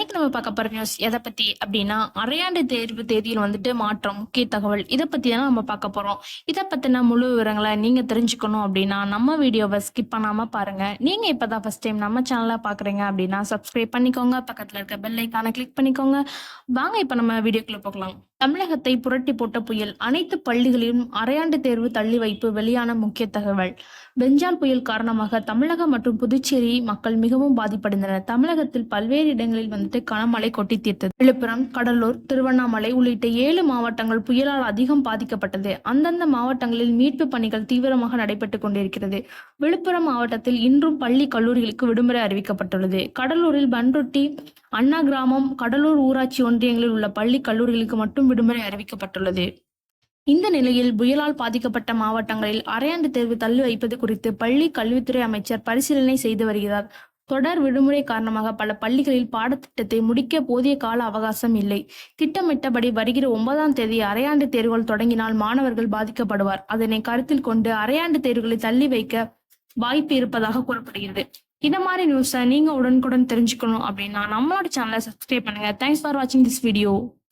இன்னைக்கு நம்ம பார்க்க போற நியூஸ் எதை பத்தி அப்படின்னா, அரையாண்டு தேர்வு தேதியில் மாற்றம், முக்கிய தகவல் இத பத்தி தான் நம்ம பார்க்க போறோம். இத பத்தின முழு விவரங்கள நீங்க தெரிஞ்சுக்கணும் அப்படின்னா, நம்ம வீடியோவ ஸ்கிப் பண்ணாம பாருங்க. நீங்க இப்பதான் ஃபர்ஸ்ட் டைம் நம்ம சேனல பார்க்குறீங்க அப்படின்னா, சப்ஸ்கிரைப் பண்ணிக்கோங்க. பக்கத்துல இருக்க பெல் ஐகான கிளிக் பண்ணிக்கோங்க. வாங்க இப்ப நம்ம வீடியோக்குள்ள போகலாம். தமிழகத்தை புரட்டி போட்ட புயல், அனைத்து பள்ளிகளிலும் அரையாண்டு தேர்வு தள்ளி வைப்பு வெளியான முக்கிய தகவல். பெஞ்சால் புயல் காரணமாக தமிழகம் மற்றும் புதுச்சேரி மக்கள் மிகவும் பாதிப்படைந்தனர். தமிழகத்தில் பல்வேறு இடங்களில் கனமழை கொட்டி தீர்த்தது. விழுப்புரம், கடலூர், திருவண்ணாமலை உள்ளிட்ட 7 மாவட்டங்கள் புயலால் அதிகம் பாதிக்கப்பட்டது. அந்தந்த மாவட்டங்களில் மீட்பு பணிகள் தீவிரமாக நடைபெற்றுக் கொண்டிருக்கிறது. விழுப்புரம் மாவட்டத்தில் இன்றும் பள்ளி, கல்லூரிகளுக்கு விடுமுறை அறிவிக்கப்பட்டுள்ளது. கடலூரில் பண்ருட்டி, அண்ணா கிராமம், கடலூர் ஊராட்சி ஒன்றியங்களில் உள்ள பள்ளி, கல்லூரிகளுக்கு மட்டும் விடுமுறை அறிவிக்கப்பட்டுள்ளது. இந்த நிலையில் புயலால் பாதிக்கப்பட்ட மாவட்டங்களில் அரையாண்டு தேர்வு தள்ளி வைப்பது குறித்து பள்ளி கல்வித்துறை அமைச்சர் பரிசீலனை செய்து வருகிறார். தொடர் விடுமுறை காரணமாக பல பள்ளிகளில் பாடத்திட்டத்தை முடிக்க போதிய கால அவகாசம் இல்லை. திட்டமிட்டபடி வருகிற 9ஆம் தேதி அரையாண்டு தேர்வுகள் தொடங்கினால் மாணவர்கள் பாதிக்கப்படுவார். அதனை கருத்தில் கொண்டு அரையாண்டு தேர்வுகளை தள்ளி வைக்க வாய்ப்பு இருப்பதாக கூறப்படுகிறது. இந்த மாதிரி நியூஸை நீங்க உடனுக்குடன் தெரிஞ்சுக்கணும் அப்படின்னா நம்மளோட சேனலை சப்ஸ்கிரைப் பண்ணுங்க. தேங்க்ஸ் ஃபார் வாட்சிங் திஸ் வீடியோ.